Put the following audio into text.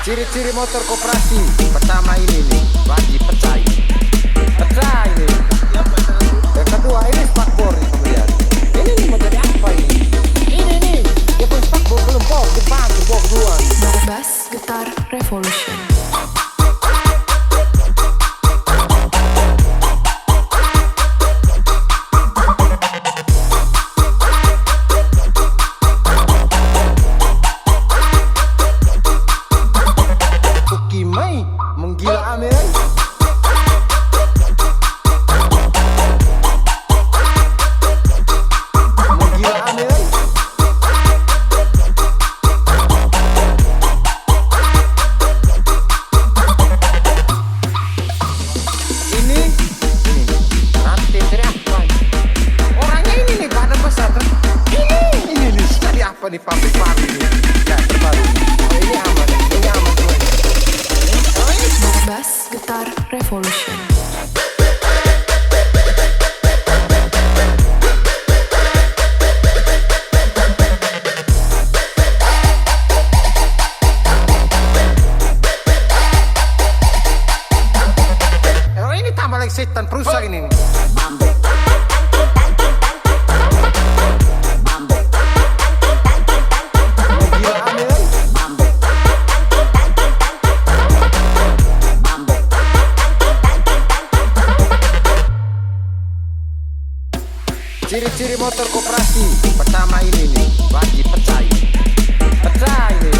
Ciri-ciri motor koperasi pertama ini nih, wajib pecah ini. Pecah ini. Yang kedua ini spakbor nih kamu lihat. Ini nih motor apa ini? Ini nih, dia pun spakbor belum bok depan, bok duluan. Barbas Guitar Revolution. Mai menggila Amin. Menggila Amin. Ini nanti teriak orangnya ini nih badan besar kan? Ini nih tadi apa nih pabrik ini? Ya terbaru. Oh, ini aman teman. Barbas Guitar Revolution. Ini tambah lagi setan perusak ini. Ciri-ciri motor koperasi pertama ini nih, wajib pecah ini. Pecah ini.